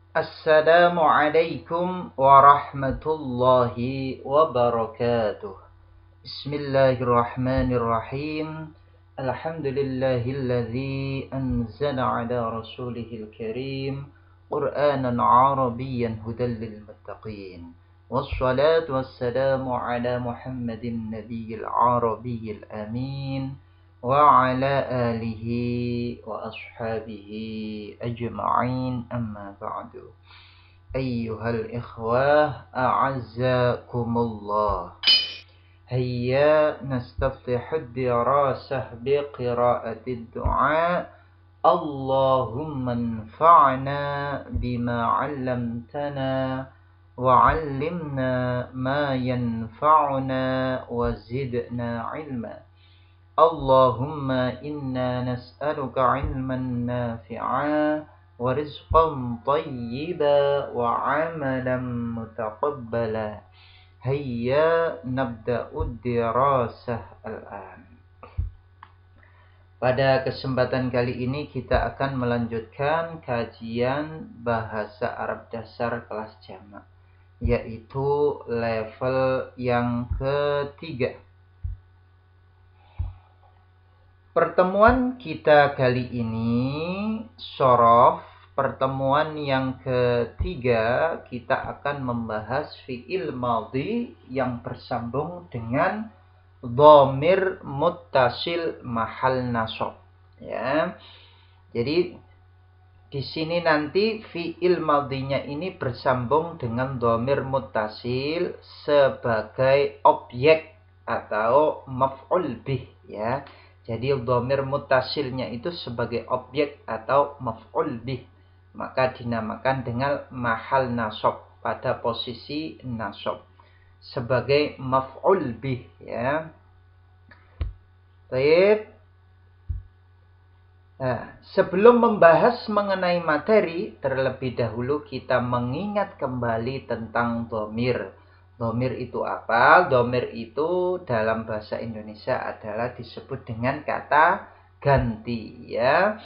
Assalamualaikum warahmatullahi wabarakatuh. Bismillahirrahmanirrahim. Alhamdulillahilladzi anzala ala rasulihil karim Qur'anan Arabiyyan hudan lil muttaqin. Wassalatu wassalamu ala Muhammadin nabiyil arabiyyil amin وعلى آله وأصحابه أجمعين أما بعد أيها الإخوة أعزكم الله هيا نستفتح الدراسة بقراءة الدعاء اللهم انفعنا بما علمتنا وعلمنا ما ينفعنا وزدنا علما اللهم إنا نسألك علما نافعا ورزقا طيبا وعملا متقبلا هيا نبدأ الدراسة الآن. Pada kesempatan kali ini kita akan melanjutkan kajian bahasa Arab dasar kelas jamak, yaitu level yang ketiga. Pertemuan kita kali ini syaraf pertemuan yang ketiga, kita akan membahas fi'il madhi yang bersambung dengan dhamir muttasil mahal nasab, ya. Jadi di sini nanti fi'il madhinya ini bersambung dengan dhamir muttasil sebagai objek atau maf'ul bih, ya. Jadi dhamir muttasilnya itu sebagai objek atau maf'ul bih, maka dinamakan dengan mahal nasab, pada posisi nasab sebagai maf'ul bih, ya. Baik. Nah, sebelum membahas mengenai materi, terlebih dahulu kita mengingat kembali tentang dhamir. Dhamir itu apa? Dhamir itu dalam bahasa Indonesia adalah disebut dengan kata ganti, ya.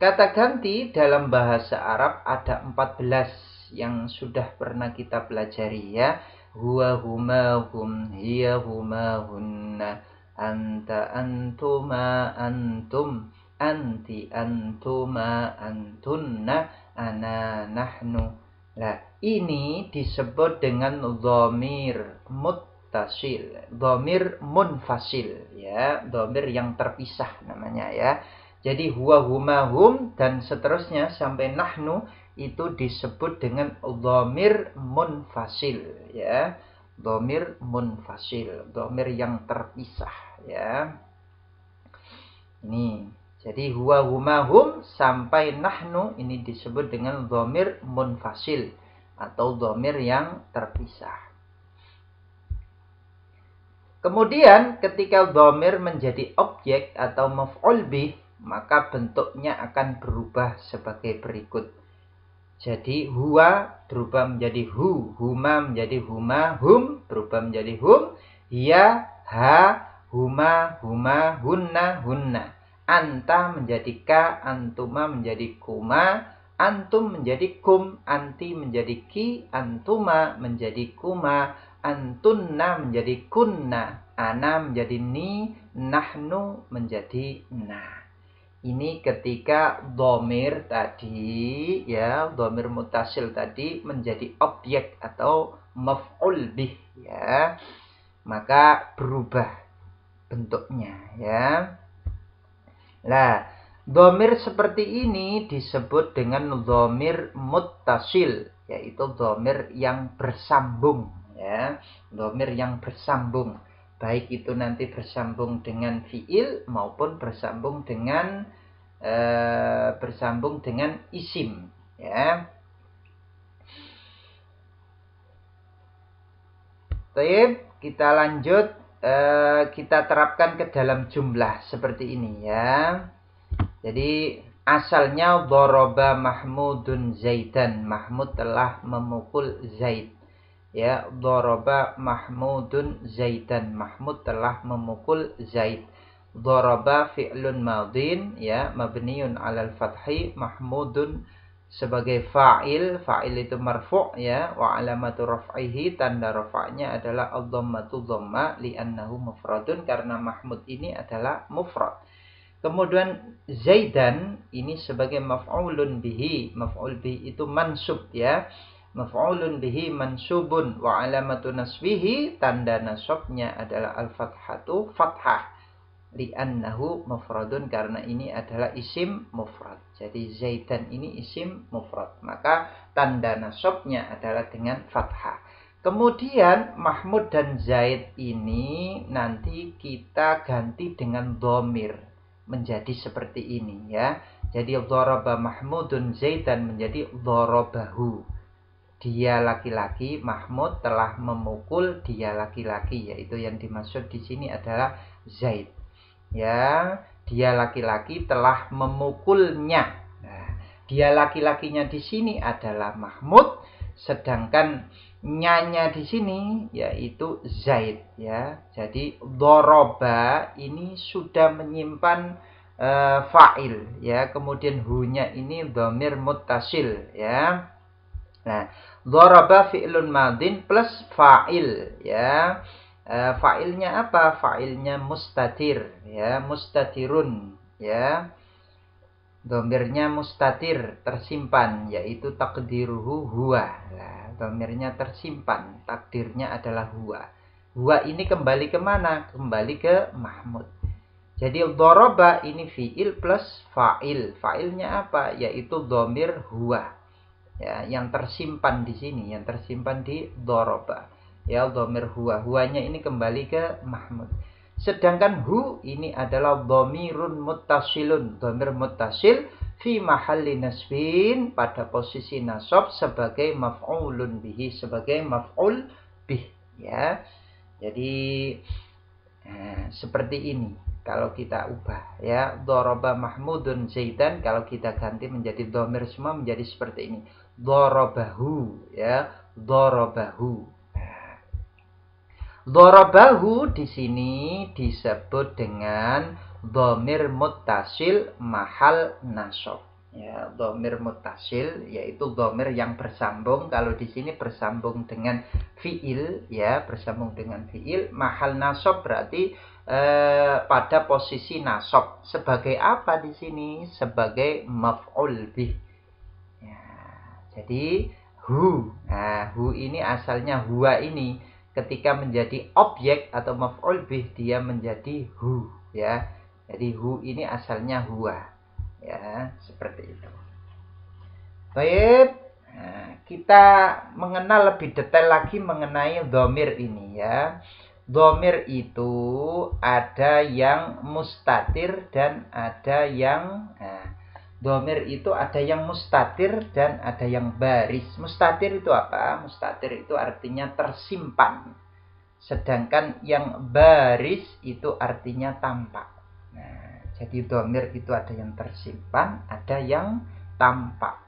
Kata ganti dalam bahasa Arab ada 14 yang sudah pernah kita pelajari, ya. Huwa, huma, hum, hiya, huma, hunna, anta, antuma, antum, anti, antuma, antunna, ana, nahnu. Nah, ini disebut dengan dhamir muttasil, dhamir munfasil, ya, dhamir yang terpisah namanya, ya. Jadi huwa, huma, hum dan seterusnya sampai nahnu itu disebut dengan dhamir munfasil, ya. Dhamir munfasil, dhamir yang terpisah, ya. Ini jadi huwa, huma, hum sampai nahnu ini disebut dengan dhamir munfasil atau dhamir yang terpisah. Kemudian ketika dhamir menjadi objek atau maf'ul bih, maka bentuknya akan berubah sebagai berikut. Jadi huwa berubah menjadi hu, huma menjadi huma, hum berubah menjadi hum, hiya, ha, huma, huma, hunna, hunna. Anta menjadi ka, antuma menjadi kuma, antum menjadi kum, anti menjadi ki, antuma menjadi kuma, antunna menjadi kunna, ana menjadi ni, nahnu menjadi na. Ini ketika dhamir tadi, ya, dhamir muttasil tadi menjadi objek atau maf'ul bih, ya, maka berubah bentuknya, ya. Nah, dhamir seperti ini disebut dengan dhamir muttasil, yaitu dhamir yang bersambung, ya, dhamir yang bersambung, baik itu nanti bersambung dengan fiil maupun bersambung dengan isim, ya. Baik, kita lanjut. Kita terapkan ke dalam jumlah seperti ini, ya. Jadi asalnya doroba Mahmudun Zaidan, Mahmud telah memukul Zaid, ya. Doroba Mahmudun Zaidan, Mahmud telah memukul Zaid. Doroba fi'lun madin, ya, mabniun alal fathi, Mahmudun sebagai fa'il. Fa'il itu marfu' ya, wa alamatu raf'ihi, tanda rafa'nya adalah ad-dhammatu dhamma li'annahu mufradun, karena Mahmud ini adalah mufrad. Kemudian Zaidan ini sebagai maf'ulun bihi. Maf'ul bihi itu mansub ya. Maf'ulun bihi mansubun wa alamatu nasbihi, tanda nasabnya adalah al-fathatu fathah li'annahu mufradun, karena ini adalah isim mufrad. Jadi Zaidan ini isim mufrad, maka tanda nasabnya adalah dengan fathah. Kemudian Mahmud dan Zaid ini nanti kita ganti dengan dhamir menjadi seperti ini ya. Jadi dharaba Mahmudun Zaidan menjadi dharabahu. Dia laki-laki, Mahmud telah memukul dia laki-laki, yaitu yang dimaksud di sini adalah Zaid. Ya, dia laki-laki telah memukulnya. Nah, dia laki-lakinya di sini adalah Mahmud, sedangkan nyanya di sini yaitu Zaid ya. Jadi dhoroba ini sudah menyimpan fa'il ya, kemudian hu-nya ini dhamir muttasil ya. Nah, dhoroba fi'lun madin plus fa'il ya. Fa'ilnya apa? Fa'ilnya mustatir ya, mustatirun ya. Dhamirnya mustatir, tersimpan, yaitu takdiruhu huwa. Nah, dhamirnya tersimpan, takdirnya adalah huwa. Huwa ini kembali kemana? Kembali ke Mahmud. Jadi dhoroba ini fi'il plus fa'il. Fa'ilnya apa? Yaitu dhamir huwa ya, yang tersimpan di sini, yang tersimpan di dhoroba. Ya, dhamir huwa. Huwanya ini kembali ke Mahmud. Sedangkan hu ini adalah dhamirun muttasilun. Dhamir muttasil fi mahalli nasbin, pada posisi nasab sebagai maf'ulun bihi, sebagai maf'ul bih ya. Jadi seperti ini kalau kita ubah ya. Dharaba Mahmudun Zaidan, kalau kita ganti menjadi dhamir semua menjadi seperti ini. Dharabahu ya, dharabahu. Dharabahu di sini disebut dengan dhamir muttasil mahal nasab. Ya, dhamir muttasil yaitu dhamir yang bersambung. Kalau di sini bersambung dengan fiil ya, bersambung dengan fiil. Mahal nasab berarti pada posisi nasab. Sebagai apa di sini? Sebagai maf'ul bih. Ya, jadi hu. Nah, hu ini asalnya huwa ini. Ketika menjadi objek atau maf'ul bih, dia menjadi hu ya. Jadi hu ini asalnya huwa ya, seperti itu. Baik, nah, kita mengenal lebih detail lagi mengenai dhamir ini ya. Dhamir itu ada yang mustatir dan ada yang dhamir itu ada yang mustatir dan ada yang baris. Mustatir itu apa? Mustatir itu artinya tersimpan. Sedangkan yang baris itu artinya tampak. Nah, jadi dhamir itu ada yang tersimpan, ada yang tampak.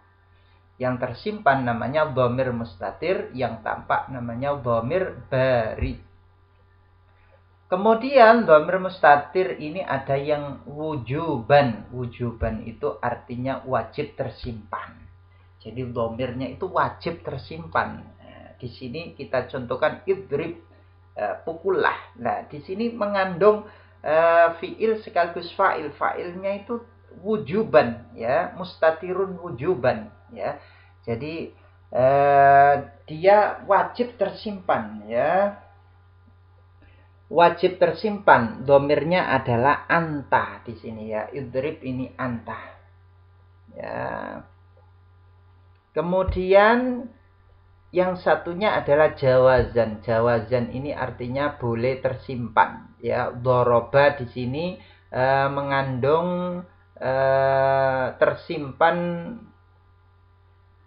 Yang tersimpan namanya dhamir mustatir, yang tampak namanya dhamir baris. Kemudian dhamir mustatir ini ada yang wujuban. Wujuban itu artinya wajib tersimpan. Jadi dhamirnya itu wajib tersimpan. Nah, di sini kita contohkan idrib, pukullah. Nah, di sini mengandung fiil sekaligus fa'il. Fa'ilnya itu wujuban ya, mustatirun wujuban ya. Jadi dia wajib tersimpan ya. Wajib tersimpan, dhamirnya adalah anta di sini ya. Idrib ini anta. Ya. Kemudian yang satunya adalah jawazan. Jawazan ini artinya boleh tersimpan ya. Dhoroba di sini mengandung tersimpan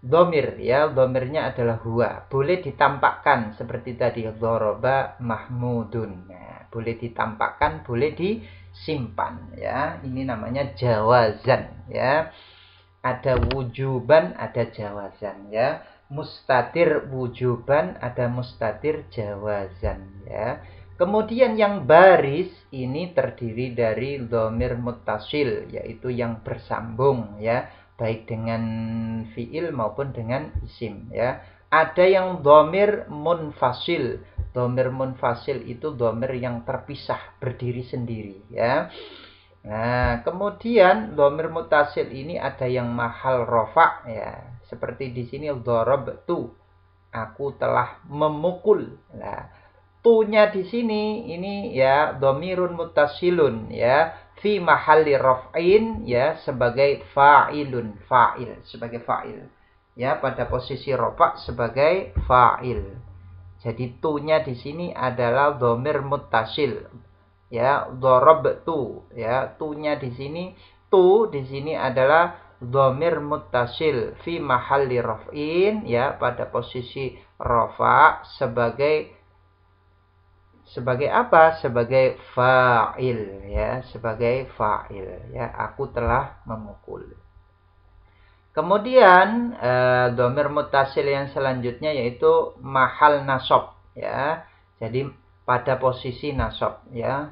dhamir ya, dhamirnya adalah huwa. Boleh ditampakkan seperti tadi dhoroba Mahmudun. Nah, boleh ditampakkan, boleh disimpan ya. Ini namanya jawazan ya. Ada wujuban, ada jawazan ya. Mustatir wujuban, ada mustatir jawazan ya. Kemudian yang baris ini terdiri dari dhamir muttasil, yaitu yang bersambung ya. baik dengan fiil maupun dengan isim ya. Ada yang dhamir munfasil. Dhamir munfasil itu dhamir yang terpisah, berdiri sendiri ya. Nah, kemudian dhamir mutasil ini ada yang mahal rofa ya. Seperti di sini darabtu, aku telah memukul. Nah, tunya di sini ini ya dhamirun mutasilun ya fi mahalli raf'in ya sebagai fa'ilun, fa'il, sebagai fa'il. Ya, pada posisi rofa sebagai fa'il. Jadi tunya di sini adalah dhamir muttasil. Ya, darabtu ya, tunya di sini di sini adalah dhamir muttasil fi mahalli raf'in ya pada posisi rafa sebagai apa? Sebagai fa'il ya, sebagai fa'il ya, aku telah memukul. Kemudian dhamir muttasil yang selanjutnya yaitu mahal nasab ya. Jadi pada posisi nasab ya.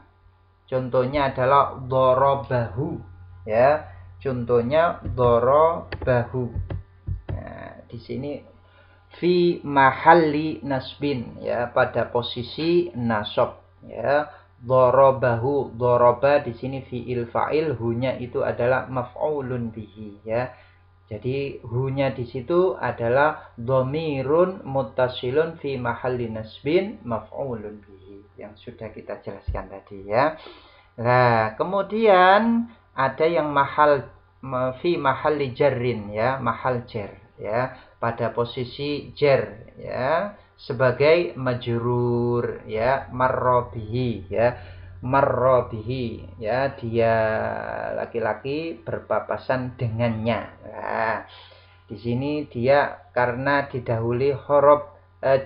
Contohnya adalah darabahu ya. Contohnya darabahu. Nah, di sini fi mahalli nasbin ya, pada posisi nasab ya. Darabahu, daraba di sini fiil fa'il, hunya itu adalah maf'ulun bihi ya. Jadi hunya di situ adalah dhamirun muttasilun fi mahalli nasbin maf'ulun bihi yang sudah kita jelaskan tadi ya. Nah, kemudian ada yang mahal fi mahalli jarrin ya, mahal jar ya, pada posisi jar ya sebagai majrur ya, marra bihi ya. Marra bihi ya, dia laki-laki berpapasan dengannya. Nah, di sini dia karena didahului huruf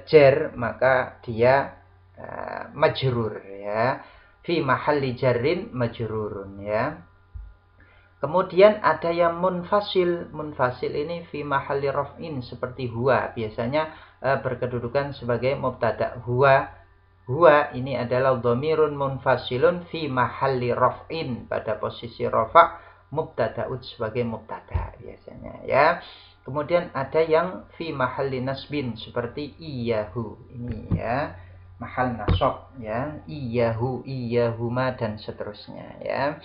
jar maka dia majrur ya. Fi mahalli jarrin majrurun ya. Kemudian ada yang munfasil. Munfasil ini fi mahalli raf'in seperti huwa, biasanya berkedudukan sebagai mubtada. Huwa ini adalah dhamirun munfasilun fi mahalli raf'in pada posisi rafa, mubtada'ud sebagai mubtada biasanya ya. Kemudian ada yang fi mahalli nasbin seperti iyahu ini ya, mahal nasab ya, iyahu, iyahuma dan seterusnya ya.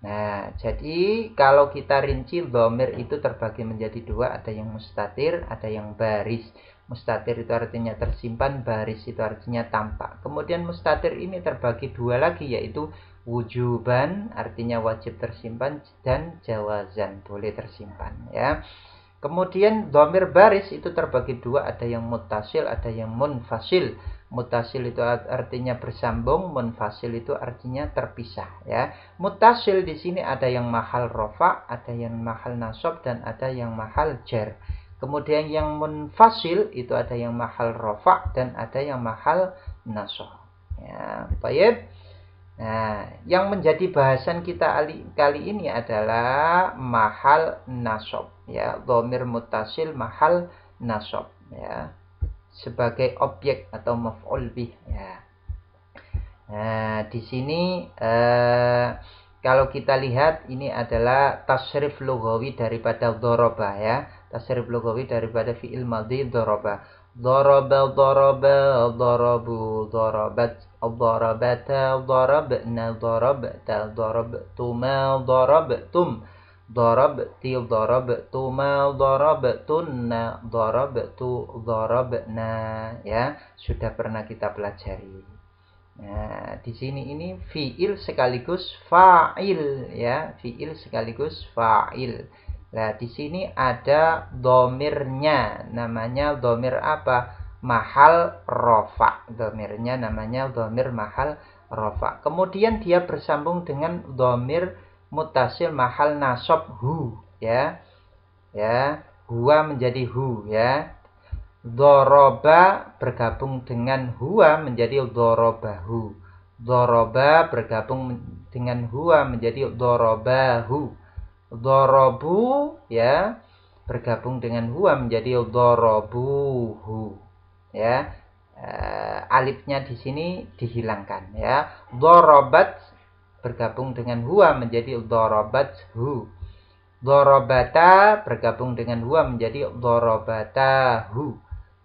Nah, jadi kalau kita rinci dhamir itu terbagi menjadi dua, ada yang mustatir, ada yang baris. Mustatir itu artinya tersimpan, baris itu artinya tampak. Kemudian mustatir ini terbagi dua lagi, yaitu wujuban artinya wajib tersimpan dan jawazan boleh tersimpan ya. Kemudian dhamir baris itu terbagi dua, ada yang muttasil, ada yang munfasil. Muttasil itu artinya bersambung, munfasil itu artinya terpisah ya. Muttasil di sini ada yang mahal rafa, ada yang mahal nasab dan ada yang mahal jar. Kemudian yang munfasil itu ada yang mahal rafa dan ada yang mahal nasab. Ya, baik. Nah, yang menjadi bahasan kita kali ini adalah mahal nasab ya, dhamir muttasil mahal nasab ya, sebagai objek atau maf'ul bih ya. Nah, di sini kalau kita lihat ini adalah tasrif lughawi daripada dharaba ya. Tasrif lughawi daripada fi'il madhi dharaba. Dharaba, dharaba, dharabu, dharabat, dharabata, dharabna, dharabta, dharabtuma, dharabtum, dharabti, dharabtuma, dharabtunna, dharabtu, dharabna ya, sudah pernah kita pelajari. Nah, di sini ini fiil sekaligus fa'il ya, fiil sekaligus fa'il. Nah, di sini ada dhamirnya, namanya dhamir apa? Mahal rafa. Dhamirnya namanya dhamir mahal rafa. Kemudian dia bersambung dengan dhamir muttasil mahal nasab hu ya. Ya, huwa menjadi hu ya. Dhoroba bergabung dengan huwa menjadi dhorobahu. Dhoroba bergabung dengan huwa menjadi dhorobahu. Dhorobu ya bergabung dengan huwa menjadi dhorobuhu ya. Alifnya di sini dihilangkan ya. Dhorobat bergabung dengan huwa menjadi dhorobathu. Dorobata bergabung dengan huwa menjadi dorobatahu.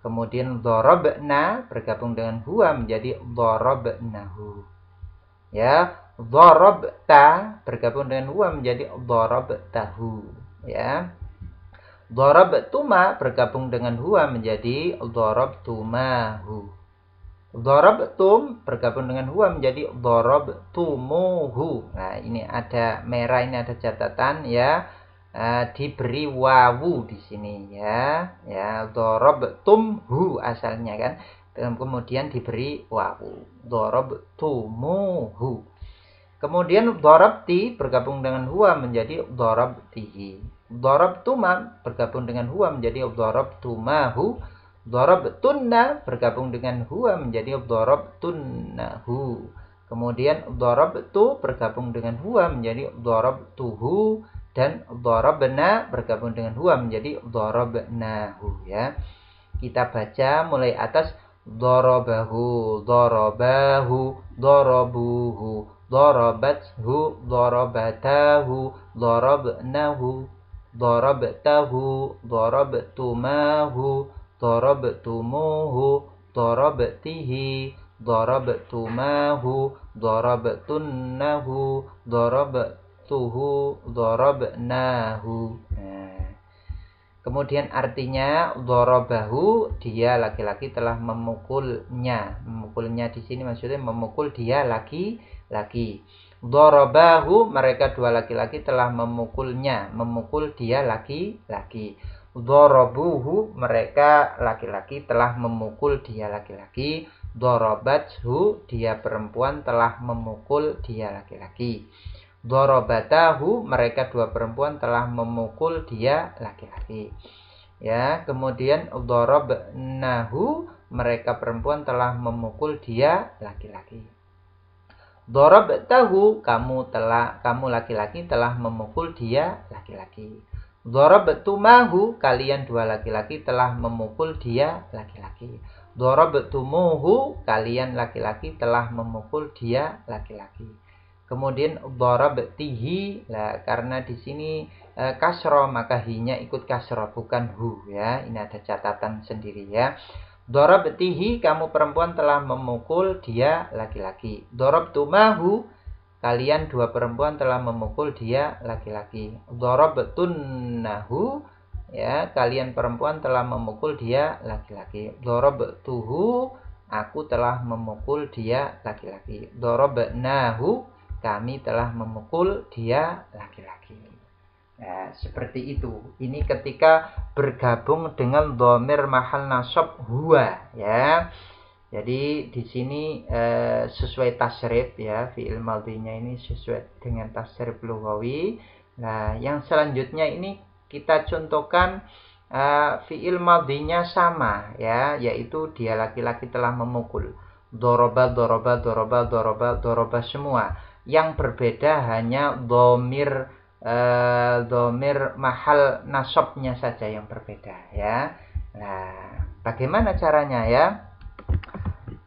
Kemudian dorobna bergabung dengan huwa menjadi dorobnahu. Ya, dorobta bergabung dengan huwa menjadi dorobtahu. Ya. Dorobtuma bergabung dengan huwa menjadi dorobtumahu. Dorobtum bergabung dengan huwa menjadi dorobtumuhu. Nah, ini ada merah, ini ada catatan ya. Diberi wawu di sini ya. Ya, dorobtumhu asalnya kan. Dan kemudian diberi wawu. Dorobtumuhu. Kemudian dorobti bergabung dengan huwa menjadi dorobtihi. Dorobtuma bergabung dengan huwa menjadi dorobtumahu. Dorobtunna bergabung dengan huwa menjadi dorobtunnahu. Kemudian dorobtu bergabung dengan huwa menjadi dorobtuhu. Dan dorobna bergabung dengan huwa menjadi dorobnahu ya. Kita baca mulai atas. Dorobahu, dorobahu, dorobuhu, dorobathu, dorobatahu, dorobnahu, dorobtahu, dorobtumahu, dorobtumuhu, dorobtihi, dorobtumahu, dorobtunnahu, dorobtuhu, dorobnahu. Kemudian artinya dorobahu, dia laki-laki telah memukulnya. Memukulnya di sini maksudnya memukul dia laki-laki. Dorobahu, mereka dua laki-laki telah memukulnya, memukul dia laki-laki. Dorobuhu, mereka laki-laki telah memukul dia laki-laki. Dorobathu, dia perempuan telah memukul dia laki-laki. Dorobatahu, mereka dua perempuan telah memukul dia laki-laki. Ya, kemudian dorobnahu, mereka perempuan telah memukul dia laki-laki. Dorobtahu, kamu laki-laki telah memukul dia laki-laki. Dorobtumahu, kalian dua laki-laki telah memukul dia laki-laki. Dorobtumuhu, kalian laki-laki telah memukul dia laki-laki. Kemudian dorobtihi, nah, karena di sini kasro maka hinya ikut kasro bukan hu ya. Ini ada catatan sendiri ya. Dorobtihi, kamu perempuan telah memukul dia laki-laki. Dorobtumahu, kalian dua perempuan telah memukul dia laki-laki. Dorobtunnahu, ya, kalian perempuan telah memukul dia laki-laki. Dorobtuhu, aku telah memukul dia laki-laki. Dorobnahu, kami telah memukul dia laki-laki. Nah, seperti itu. Ini ketika bergabung dengan dhamir mahal nasab huwa ya. Jadi di sini sesuai tasrif ya, fi'il madhinya ini sesuai dengan tasrif lughawi. Nah, yang selanjutnya ini kita contohkan fi'il madhinya sama ya, yaitu dia laki-laki telah memukul. Doroba, doroba, doroba, doroba, doroba semua. Yang berbeda hanya dhamir mahal nasabnya saja yang berbeda ya. Nah, bagaimana caranya ya?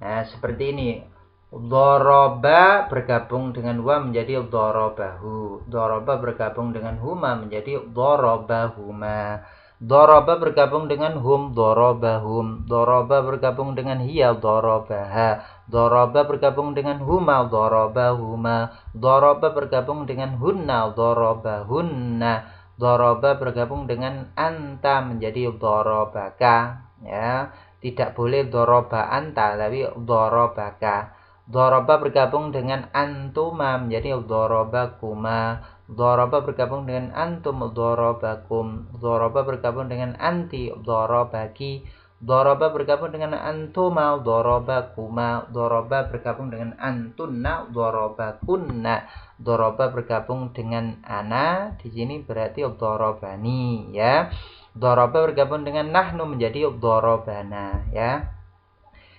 Nah, seperti ini. Doroba bergabung dengan huwa menjadi dorobahu. Doroba bergabung dengan huma menjadi dorobahuma. Doroba bergabung dengan hum, dorobahum. Doroba bergabung dengan hiya, dorobaha. Doroba bergabung dengan huma, dorobahuma. Doroba bergabung dengan hunna, dorobahunna. Doroba bergabung dengan anta menjadi dorobaka. Ya, tidak boleh doroba anta, tapi dorobaka. Doroba bergabung dengan antuma menjadi dorobakuma. Doroba bergabung dengan antum, dorobakum. Doroba bergabung dengan anti, dorobaki. Doroba bergabung dengan antuma, dorobakuma. Doroba bergabung dengan antunna, dorobakunna. Doroba bergabung dengan ana, di sini berarti dorobani ya. Doroba bergabung dengan nahnu menjadi dorobana ya.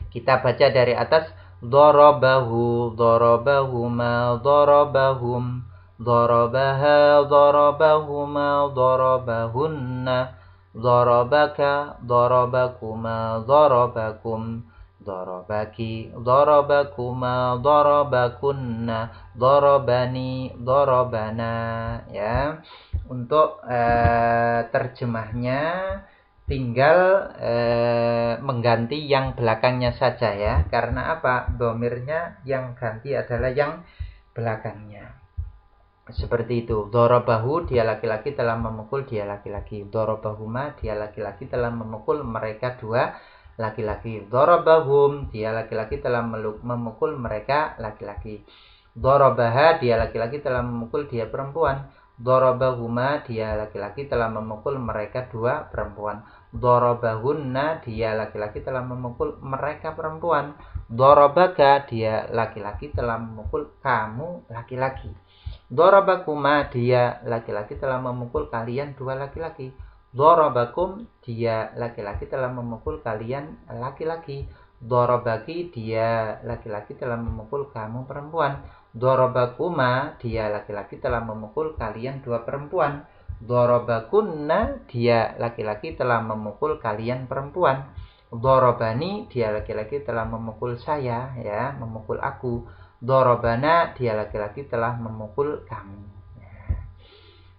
Kita baca dari atas. Dorobahu, dorobahuma, dorobahum. Dorobaha, dorobahuma, dorobahunna. Dorobaka, dorobakuma, dorobakum. Dorobaki, dorobakuma, dorobakunna. Dorobani, dorobana ya. untuk terjemahnya tinggal mengganti yang belakangnya saja ya. Karena apa? Domirnya yang ganti adalah yang belakangnya. Seperti itu. Dorobahu, dia laki-laki telah memukul dia laki-laki. Dorobahuma, dia laki-laki telah memukul mereka dua laki-laki. Dorobahum, dia laki-laki telah memukul mereka laki-laki. Dorobaha, dia laki-laki telah memukul dia perempuan. Dorobahuma, dia laki-laki telah memukul mereka dua perempuan. Dorobahunna, dia laki-laki telah memukul mereka perempuan. Dorobaka, dia laki-laki telah memukul kamu laki-laki. Dorobakuma, dia laki-laki telah memukul kalian dua laki-laki. Dorobakum, dia laki-laki telah memukul kalian laki-laki. Dorobaki, dia laki-laki telah memukul kamu perempuan. Dorobakuma, dia laki-laki telah memukul kalian dua perempuan. Dorobakunna, dia laki-laki telah memukul kalian perempuan. Dorobani, dia laki-laki telah memukul saya, ya, memukul aku. Dorobana, dia laki-laki telah memukul kamu.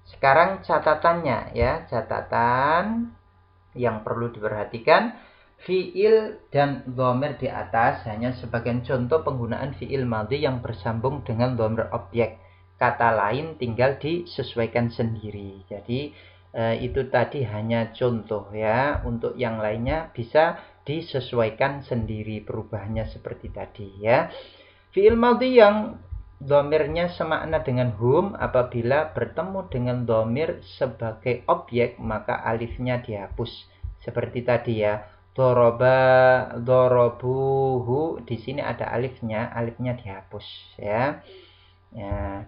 Sekarang catatannya, ya, catatan yang perlu diperhatikan. Fi'il dan dhamir di atas hanya sebagian contoh penggunaan fi'il madhi yang bersambung dengan dhamir objek. Kata lain tinggal disesuaikan sendiri. Jadi itu tadi hanya contoh ya. Untuk yang lainnya bisa disesuaikan sendiri perubahannya seperti tadi ya. Fi'il madhi yang dhamirnya semakna dengan hum apabila bertemu dengan dhamir sebagai objek maka alifnya dihapus. Seperti tadi ya. Doroba, dorobuhu, di sini ada alifnya dihapus ya. Ya,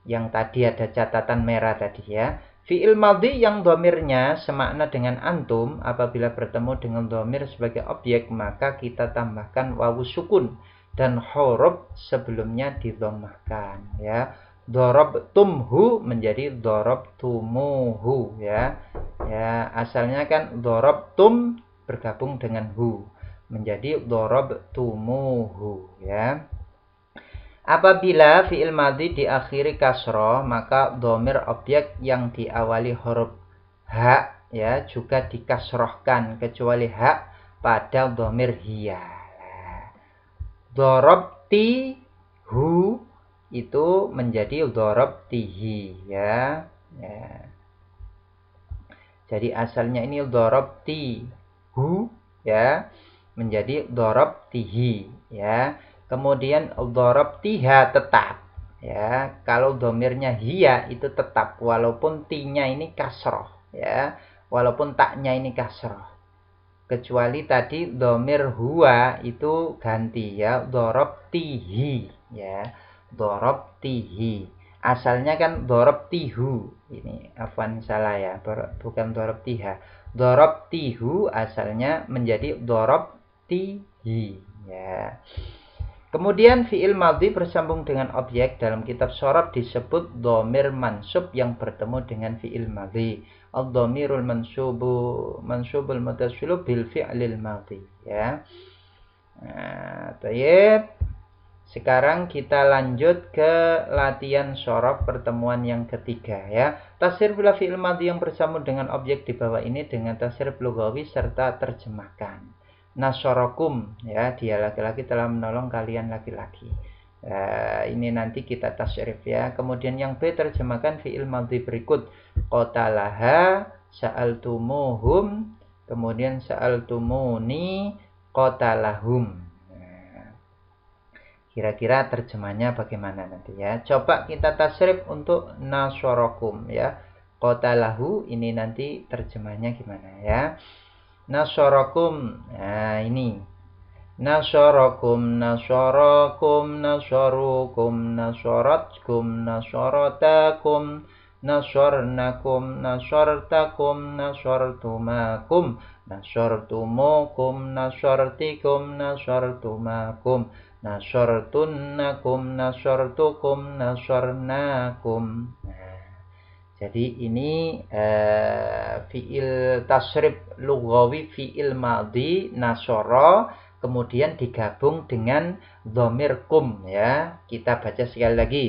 yang tadi ada catatan merah tadi ya. Fi'il madhi yang dhamirnya semakna dengan antum apabila bertemu dengan dhamir sebagai objek maka kita tambahkan wawu sukun dan huruf sebelumnya didhammahkan ya. Dorobtumhu menjadi dorobtumuhu ya. Ya, asalnya kan dorobtum bergabung dengan hu menjadi dorobtumuhu ya. Apabila fi'il madhi diakhiri kasroh maka dhamir objek yang diawali huruf ha ya juga dikasrohkan kecuali ha pada dhamir hiya. Dorobtihu itu menjadi dorobtihi ya. Jadi asalnya ini dorobtihu ya menjadi dorobtihi ya. Kemudian dorobtiha tetap ya. Kalau domirnya hiya itu tetap walaupun ti-nya ini kasroh ya. Walaupun taknya ini kasroh. Kecuali tadi domir huwa itu ganti ya. Dorobtihi ya. Dorobtihi. Asalnya kan dorobtihu. Ini afwan salah ya. Bukan dorobtiha. Dorobtihu asalnya menjadi dorobtihi ya. Kemudian fi'il madhi bersambung dengan objek dalam kitab shorab disebut dhamir mansub yang bertemu dengan fi'il madhi. Ad-dhamirul mansubul mutassilu bil fi'lil madhi ya. Nah, tayyib. Sekarang kita lanjut ke latihan shorab pertemuan yang ketiga ya. Tasrif bila fi'il madhi yang bersambung dengan objek di bawah ini dengan tasrif lughawi serta terjemahkan. Nasorokum ya, dia laki-laki telah menolong kalian laki-laki. Ini nanti kita tasrif ya. Kemudian yang B terjemahkan fi'il madhi berikut. Qotalaha sa'altumuhum, kemudian sa'altumuni qotalahum. Kira-kira terjemahnya bagaimana nanti ya. Coba kita tasrif untuk nasorokum ya. Qotalahu ini nanti terjemahnya gimana ya. Nasorokum, nah ini nasorokum, nasorokum, nasorukum, nasoratkum, nasorotakum, nasornakum, nasortakum, nasortumakum, nasortumukum, nasortikum, nasortumakum, nasortunnakum, nasortukum, nasornakum. Jadi ini fi'il tasrif lughawi fi'il madhi nasara kemudian digabung dengan dhamir kum ya. Kita baca sekali lagi.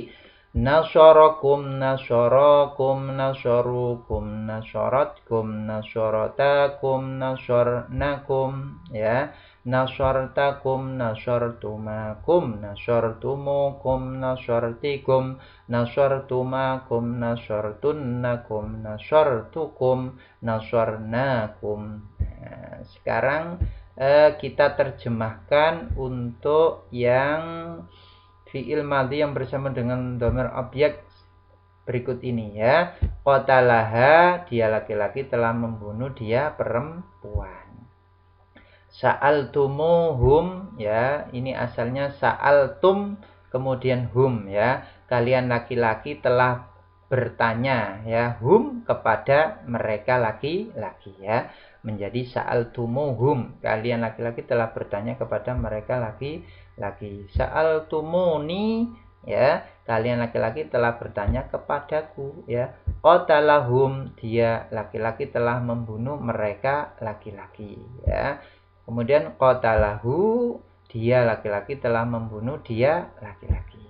Nasarakum, nasarakum, nasarukum, nasaratkum, nasaratakum, nasarnakum, ya. Nasartakum, nasartumakum, nasartumukum, nasartikum, nasartumakum, nasartunnakum, nasartukum, nasarnakum. Nah, sekarang kita terjemahkan untuk yang fi'il madhi yang bersama dengan dhamir objek berikut ini ya. Qatalaha, dia laki-laki, telah membunuh dia perempuan. Sa'altumuhum, ya, ini asalnya sa'altum kemudian hum, ya. Kalian laki-laki telah bertanya, ya, hum kepada mereka laki-laki, ya. Menjadi sa'altumuhum, kalian laki-laki telah bertanya kepada mereka laki-laki. Sa'altumuni, ya, kalian laki-laki telah bertanya kepadaku, ya. Qatalahum, dia laki-laki telah membunuh mereka laki-laki, ya. Kemudian qatalahu, dia laki-laki telah membunuh dia laki-laki.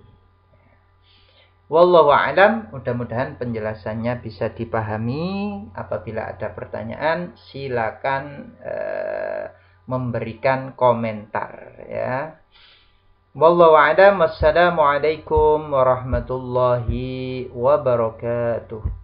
Wallahu a'lam, mudah-mudahan penjelasannya bisa dipahami. Apabila ada pertanyaan, silakan memberikan komentar ya. Wallahu a'lam. Wassalamualaikum warahmatullahi wabarakatuh.